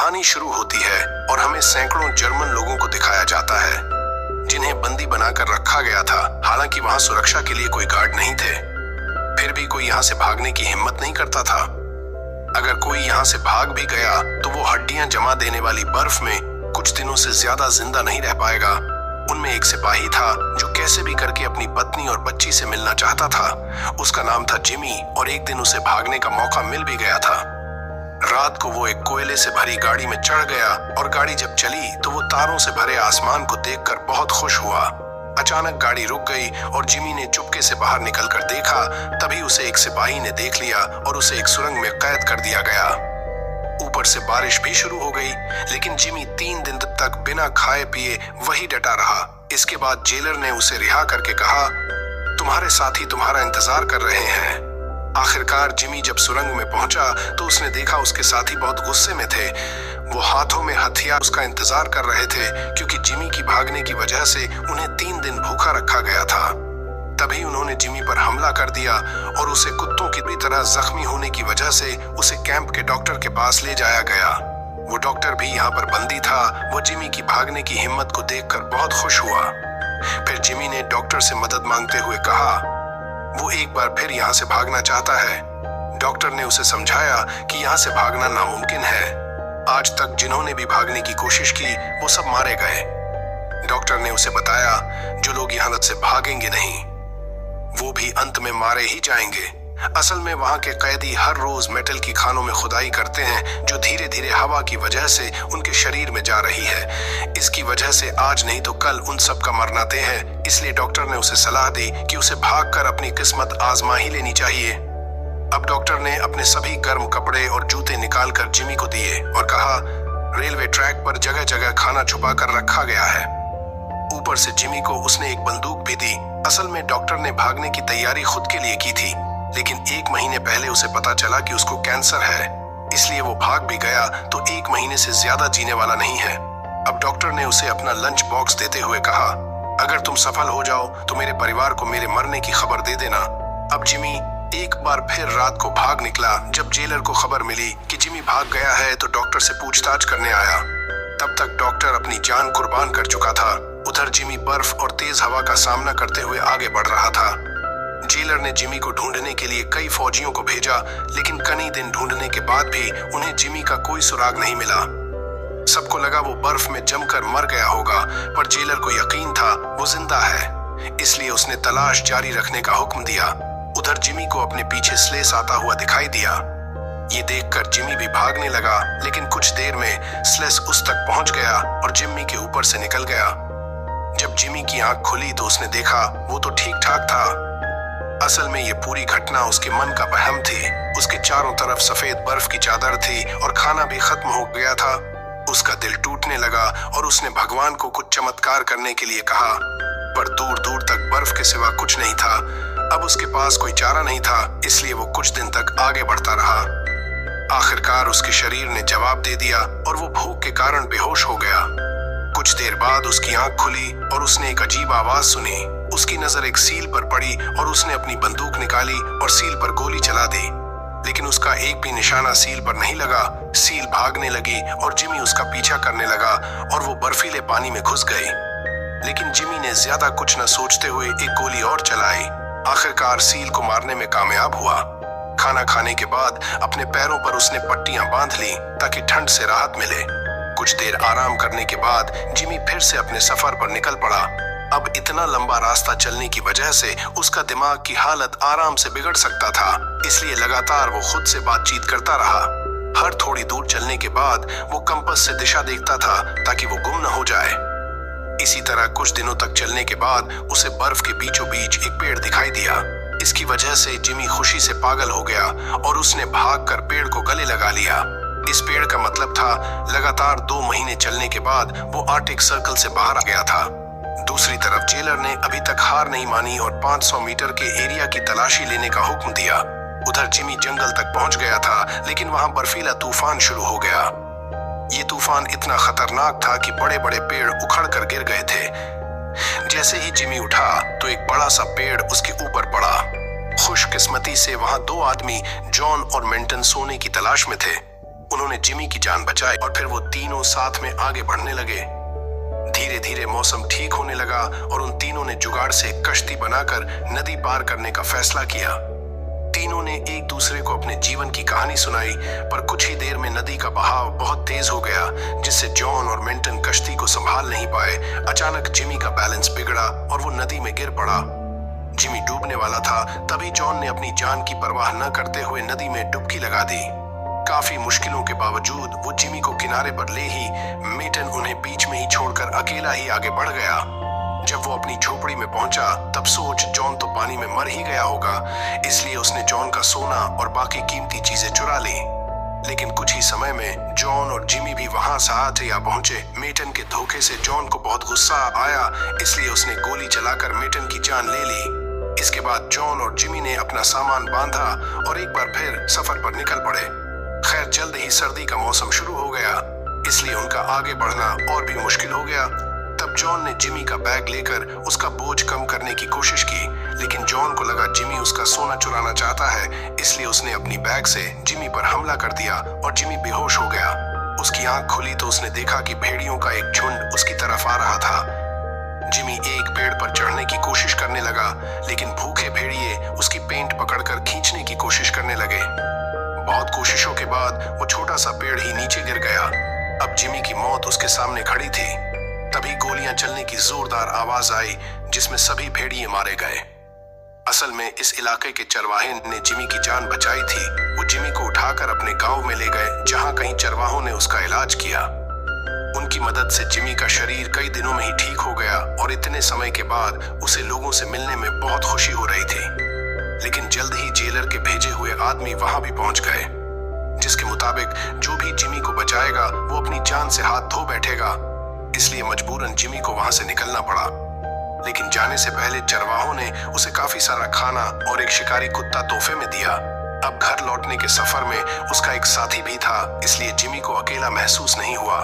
कहानी शुरू होती है और हमें सैकड़ों जर्मन लोगों को दिखाया जाता है जिन्हें बंदी बनाकर रखा गया था। हालांकि वहां सुरक्षा के लिए कोई गार्ड नहीं थे, फिर भी कोई यहाँ से भागने की हिम्मत नहीं करता था। अगर कोई यहाँ से भाग भी गया तो वो हड्डियां जमा देने वाली बर्फ में कुछ दिनों से ज्यादा जिंदा नहीं रह पाएगा। उनमें एक सिपाही था जो कैसे भी करके अपनी पत्नी और बच्ची से मिलना चाहता था। उसका नाम था जिमी और एक दिन उसे भागने का मौका मिल भी गया था। रात को वो एक कोयले से भरी गाड़ी में चढ़ गया और गाड़ी जब चली तो वो तारों से भरे आसमान को देखकर बहुत खुश हुआ। अचानक गाड़ी रुक गई और जिमी ने चुपके से बाहर निकलकर देखा। तभी उसे एक सिपाही ने देख लिया और उसे एक सुरंग में कैद कर दिया गया। ऊपर से बारिश भी शुरू हो गई, लेकिन जिमी 3 दिन तक बिना खाए पिए वही डटा रहा। इसके बाद जेलर ने उसे रिहा करके कहा, तुम्हारे साथी तुम्हारा इंतजार कर रहे हैं। आखिरकार जिमी जब सुरंग में पहुंचा तो उसने देखा उसके साथी बहुत गुस्से में थे। वो हाथों में हथियार उसका इंतजार कर रहे थे, क्योंकि जिमी की भागने की वजह से उन्हें 3 दिन भूखा रखा गया था। तभी उन्होंने जिमी पर हमला कर दिया और उसे कुत्तों की तरह जख्मी होने की वजह से उसे कैंप के डॉक्टर के पास ले जाया गया। वो डॉक्टर भी यहाँ पर बंदी था। वो जिमी की भागने की हिम्मत को देखकर बहुत खुश हुआ। फिर जिमी ने डॉक्टर से मदद मांगते हुए कहा वो एक बार फिर यहाँ से भागना चाहता है। डॉक्टर ने उसे समझाया कि यहाँ से भागना नामुमकिन है। आज तक जिन्होंने भी भागने की कोशिश की वो सब मारे गए। डॉक्टर ने उसे बताया जो लोग यहाँ से भागेंगे नहीं वो भी अंत में मारे ही जाएंगे। असल में वहां के कैदी हर रोज मेटल की खानों में खुदाई करते हैं जो धीरे धीरे हवा की वजह से उनके शरीर में जा रही है। इसकी वजह से आज नहीं तो कल उन सब का मरना तय है। इसलिए डॉक्टर ने उसे सलाह दी कि उसे भागकर अपनी किस्मत आजमा ही लेनी चाहिए। अब डॉक्टर ने अपने सभी गर्म कपड़े और जूते निकाल कर जिमी को दिए और कहा रेलवे ट्रैक पर जगह जगह खाना छुपा कर रखा गया है। ऊपर से जिमी को उसने एक बंदूक भी दी। असल में डॉक्टर ने भागने की तैयारी खुद के लिए की थी, लेकिन 1 महीने पहले उसे पता चला कि उसको कैंसर है। इसलिए वो भाग भी गया तो 1 महीने से ज्यादा जीने वाला नहीं है। अब डॉक्टर ने उसे अपना लंच बॉक्स देते हुए कहा अगर तुम सफल हो जाओ तो मेरे परिवार को मेरे मरने की खबर दे देना। अब जिमी एक बार फिर रात को भाग निकला। जब जेलर को खबर मिली कि जिमी भाग गया है तो डॉक्टर से पूछताछ करने आया। तब तक डॉक्टर अपनी जान कुर्बान कर चुका था। उधर जिमी बर्फ और तेज हवा का सामना करते हुए आगे बढ़ रहा था। जेलर ने जिमी को ढूंढने के लिए कई फौजियों को भेजा, लेकिन कई दिन ढूंढने के बाद भी उन्हें जिमी का कोई सुराग नहीं मिला। सबको लगा वो बर्फ में जमकर मर गया होगा, पर जेलर को यकीन था वो जिंदा है। इसलिए उसने तलाश जारी रखने का हुक्म दिया। उधर जिमी को अपने पीछे स्लेस आता हुआ दिखाई दिया। ये देखकर जिमी भी भागने लगा, लेकिन कुछ देर में स्लेस उस तक पहुंच गया और जिमी के ऊपर से निकल गया। जब जिमी की आंख खुली तो उसने देखा वो तो ठीक ठाक था। असल में ये पूरी घटना उसके मन का वहम थी। उसके चारों तरफ सफेद बर्फ की चादर थी और खाना भी खत्म हो गया था। उसका दिल टूटने लगा और उसने भगवान को कुछ चमत्कार करने के लिए कहा, पर दूर दूर तक बर्फ के सिवा कुछ नहीं था। अब उसके पास कोई चारा नहीं था, इसलिए वो कुछ दिन तक आगे बढ़ता रहा। आखिरकार उसके शरीर ने जवाब दे दिया और वो भूख के कारण बेहोश हो गया। कुछ देर बाद उसकी आंख खुली और उसने एक अजीब आवाज सुनी। उसकी नजर एक सील पर पड़ी और उसने अपनी बंदूक निकाली और सील पर गोली चला दी, लेकिन उसका एक भी निशाना सील पर नहीं लगा। सील भागने लगी और जिमी उसका पीछा करने लगा और वो बर्फीले पानी में घुस गई। लेकिन जिमी ने ज्यादा कुछ न सोचते हुए एक गोली और चलाई। आखिरकार सील को मारने में कामयाब हुआ। खाना खाने के बाद अपने पैरों पर उसने पट्टियां बांध ली ताकि ठंड से राहत मिले। कुछ देर आराम करने के बाद जिमी फिर से अपने सफर पर निकल पड़ा। अब इतना लंबा रास्ता चलने की वजह से उसका दिमाग की हालत आराम से बिगड़ सकता था, इसलिए लगातार वो खुद से बातचीत करता रहा। हर थोड़ी दूर चलने के बाद वो कंपास से दिशा देखता था ताकि वो गुम न हो जाए। इसी तरह कुछ दिनों तक चलने के बाद उसे बर्फ के बीचों बीच एक पेड़ दिखाई दिया। इसकी वजह से जिमी खुशी से पागल हो गया और उसने भागकर पेड़ को गले लगा लिया। इस पेड़ का मतलब था लगातार 2 महीने चलने के बाद वो आर्टिक सर्कल से बाहर आ गया था। दूसरी तरफ जेलर ने अभी तक हार नहीं मानी और 500 मीटर के एरिया की तलाशी लेने का हुक्म दिया। उधर जिमी जंगल तक पहुंच गया था, लेकिन वहां बर्फीला तूफान शुरू हो गया। ये तूफान इतना खतरनाक था कि बड़े बड़े पेड़ उखड़ कर गिर गए थे। जैसे ही जिमी उठा तो एक बड़ा सा पेड़ उसके ऊपर पड़ा। खुशकिस्मती से वहां 2 आदमी जॉन और मेंटन सोने की तलाश में थे। उन्होंने जिमी की जान बचाई और फिर वो तीनों साथ में आगे बढ़ने लगे। धीरे धीरे मौसम ठीक होने लगा और उन तीनों ने जुगाड़ से एक कश्ती बनाकर नदी पार करने का फैसला किया। तीनों ने एक दूसरे को अपने जीवन की कहानी सुनाई, पर कुछ ही देर में नदी का बहाव बहुत तेज हो गया, जिससे जॉन और मिंटन कश्ती को संभाल नहीं पाए। अचानक जिमी का बैलेंस बिगड़ा और वो नदी में गिर पड़ा। जिमी डूबने वाला था, तभी जॉन ने अपनी जान की परवाह न करते हुए नदी में डुबकी लगा दी। काफी मुश्किलों के बावजूद वो जिमी को किनारे पर ले ही मिंटन उन्हें बीच में ही छोड़कर अकेला ही आगे बढ़ गया। जब वो अपनी झोपड़ी में पहुंचा तब सोच जॉन तो पानी में मर ही गया होगा, इसलिए उसने जॉन का सोना और बाकी कीमती चीजें चुरा ली। लेकिन कुछ ही समय में जॉन और जिमी भी वहां साथ या पहुंचे। मिंटन के धोखे से जॉन को बहुत गुस्सा आया, इसलिए उसने गोली चलाकर मिंटन की जान ले ली। इसके बाद जॉन और जिमी ने अपना सामान बांधा और एक बार फिर सफर पर निकल पड़े। खैर जल्द ही सर्दी का मौसम शुरू हो गया, इसलिए उनका आगे बढ़ना और भी मुश्किल हो गया। तब जॉन ने जिमी का बैग लेकर उसका बोझ कम करने की कोशिश की, लेकिन जॉन को लगा जिमी उसका सोना चुराना चाहता है, इसलिए उसने अपनी बैग से जिमी पर हमला कर दिया और जिमी बेहोश हो गया। उसकी आंख खुली तो उसने देखा कि भेड़ियों का एक झुंड उसकी तरफ आ रहा था। जिमी एक पेड़ पर चढ़ने की कोशिश करने लगा, लेकिन भूखे भेड़िए उसकी पेंट पकड़कर खींचने की कोशिश करने लगे। बहुत कोशिशों के बाद वो छोटा सा पेड़ ही नीचे गिर गया। अब जिमी की मौत उसके सामने खड़ी थी। तभी गोलियां चलने की जोरदार आवाज आई, जिसमें सभी भेड़िए मारे गए। असल में इस इलाके के चरवाहे ने जिमी की जान बचाई थी। वो जिमी को उठाकर अपने गांव में ले गए, जहां कहीं चरवाहों ने उसका इलाज किया। उनकी मदद से जिमी का शरीर कई दिनों में ही ठीक हो गया और इतने समय के बाद उसे लोगों से मिलने में बहुत खुशी हो रही थी। लेकिन जल्द ही जेलर के भेजे हुए आदमी वहां भी पहुंच गए, जिसके मुताबिक जो भी जिमी को बचाएगा वो अपनी जान से हाथ धो बैठेगा। इसलिए मजबूरन जिमी को वहां से निकलना पड़ा। लेकिन जाने से पहले चरवाहों ने उसे काफी सारा खाना और एक शिकारी कुत्ता तोहफे में दिया। अब घर लौटने के सफर में उसका एक साथी भी था, इसलिए जिमी को अकेला महसूस नहीं हुआ।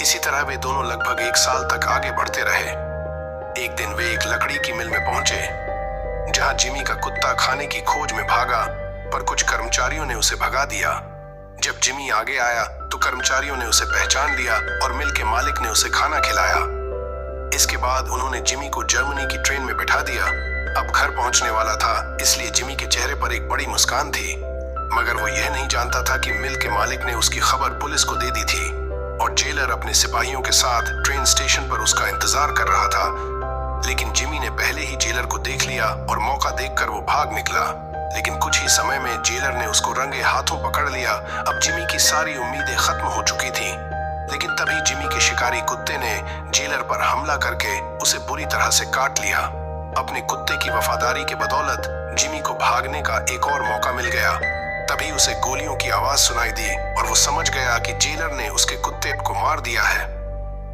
इसी तरह वे दोनों लगभग 1 साल तक आगे बढ़ते रहे। एक दिन वे एक लकड़ी की मिल में पहुंचे, जहां जिमी का कुत्ता खाने की खोज में भागा, पर कुछ कर्मचारियों ने उसे भगा दिया। जब जिमी आगे आया तो कर्मचारियों ने उसे पहचान लिया और मिल के मालिक ने उसे खाना खिलाया। इसके बाद उन्होंने जिमी को जर्मनी की ट्रेन में बिठा दिया। अब घर पहुंचने वाला था, इसलिए जिमी के चेहरे पर एक बड़ी मुस्कान थी। मगर वो यह नहीं जानता था कि मिल के मालिक ने उसकी खबर पुलिस को दे दी थी और जेलर अपने सिपाहियों के साथ ट्रेन स्टेशन पर उसका इंतजार कर रहा था। लेकिन जिमी ने पहले ही जेलर को देख लिया और मौका देखकर वो भाग निकला। लेकिन कुछ ही समय में जेलर ने उसको रंगे हाथों पकड़ लिया। अब जिमी की सारी उम्मीदें खत्म हो चुकी थी। लेकिन तभी जिमी के शिकारी कुत्ते ने जेलर पर हमला करके उसे बुरी तरह से काट लिया। अपने कुत्ते की वफादारी के बदौलत जिमी को भागने का एक और मौका मिल गया। तभी उसे गोलियों की आवाज सुनाई दी और वो समझ गया कि जेलर ने उसके कुत्ते को मार दिया है।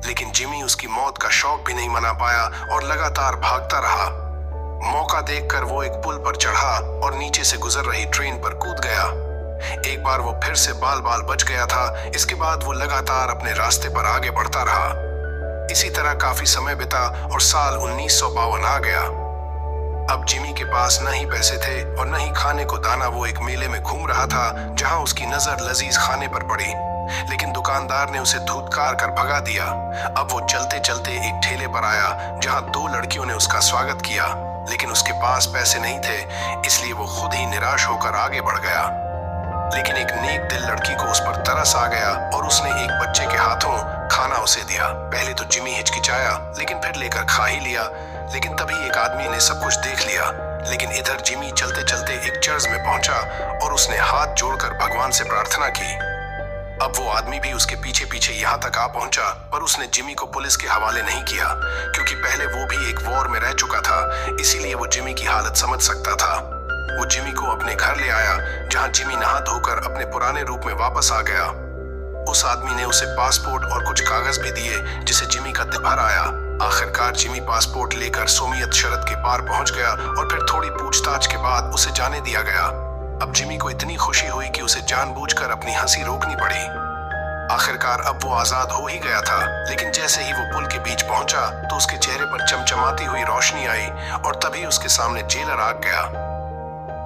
लेकिन जिमी उसकी मौत का शौक भी नहीं मना पाया और लगातार भागता रहा। मौका देखकर वो एक पुल पर चढ़ा और नीचे से गुजर रही ट्रेन पर कूद गया। एक बार वो फिर से बाल बाल बच गया था। इसके बाद वो लगातार अपने रास्ते पर आगे बढ़ता रहा। इसी तरह काफी समय बीता और साल 1952 आ गया। अब जिमी के पास न ही पैसे थे और न ही खाने को दाना। वो एक मेले में घूम रहा था, जहां उसकी नजर लजीज खाने पर पड़ी, लेकिन दुकानदार ने उसे धुतकार कर भगा दिया। अब वो चलते चलते एक ठेले पर आया, जहां 2 लड़कियों ने उसका स्वागत किया, लेकिन उसके पास पैसे नहीं थे, इसलिए वो खुद ही निराश होकर आगे बढ़ गया। लेकिन एक नेक दिल लड़की को उस पर तरस आ गया और उसने एक बच्चे के हाथों खाना उसे दिया। पहले तो जिमी हिचकिचाया, लेकिन फिर लेकर खा ही लिया। लेकिन तभी एक आदमी ने सब कुछ देख लिया। लेकिन इधर जिमी चलते चलते एक चर्च में पहुंचा और उसने हाथ जोड़कर भगवान से प्रार्थना की। अब वो आदमी भी उसके पीछे पीछे यहाँ तक आ पहुंचा, पर उसने जिमी को पुलिस के हवाले नहीं किया, क्योंकि पहले वो भी एक वॉर में रह चुका था, इसीलिए वो जिमी की हालत समझ सकता था। वो जिमी को अपने घर ले आया, जहां जिमी नहा धोकर अपने पुराने रूप में वापस आ गया। उस आदमी ने उसे पासपोर्ट और कुछ कागज भी दिए, जिसे जिमी का दिल भर आया। आखिरकार जिमी पासपोर्ट लेकर सोवियत शरत के पार पहुंच गया और फिर थोड़ी पूछताछ के बाद उसे जाने दिया गया। अब जिमी को इतनी खुशी हुई कि उसे जानबूझकर अपनी हंसी रोकनी पड़ी। आखिरकार अब वो आजाद हो ही गया था। लेकिन जैसे ही वो पुल के बीच पहुंचा तो उसके चेहरे पर चमचमाती हुई रोशनी आई और तभी उसके सामने जेलर आ गया।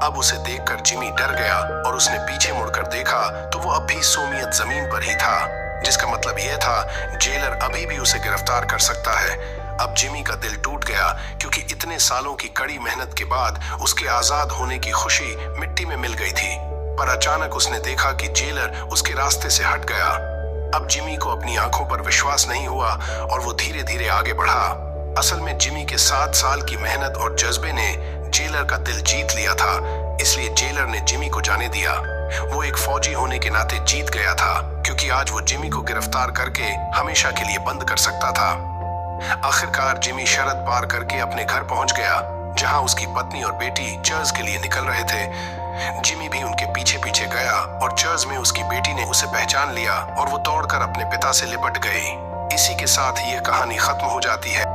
अब उसे देखकर जिमी डर गया और उसने पीछे मुड़कर देखा तो वो अब भी सोमियत जमीन पर ही था, जिसका मतलब यह था जेलर अभी भी उसे गिरफ्तार कर सकता है। अब जिमी का दिल टूट गया क्योंकि इतने सालों की कड़ी मेहनत के बाद उसके आजाद होने की खुशी मिट्टी में मिल गई थी। पर अचानक उसने देखा कि जेलर उसके रास्ते से हट गया। अब जिमी को अपनी आंखों पर विश्वास नहीं हुआ और वो धीरे धीरे आगे बढ़ा। असल में जिमी के 7 साल की मेहनत और जज्बे ने जेलर का दिल जीत लिया था, इसलिए जेलर ने जिमी को जाने दिया। वो एक फौजी होने के नाते जीत गया था क्योंकि आज वो जिमी को गिरफ्तार करके हमेशा के लिए बंद कर सकता था। आखिरकार जिमी शरत पार करके अपने घर पहुंच गया, जहां उसकी पत्नी और बेटी चर्च के लिए निकल रहे थे। जिमी भी उनके पीछे पीछे गया और चर्च में उसकी बेटी ने उसे पहचान लिया और वो दौड़कर अपने पिता से लिपट गई। इसी के साथ ये कहानी खत्म हो जाती है।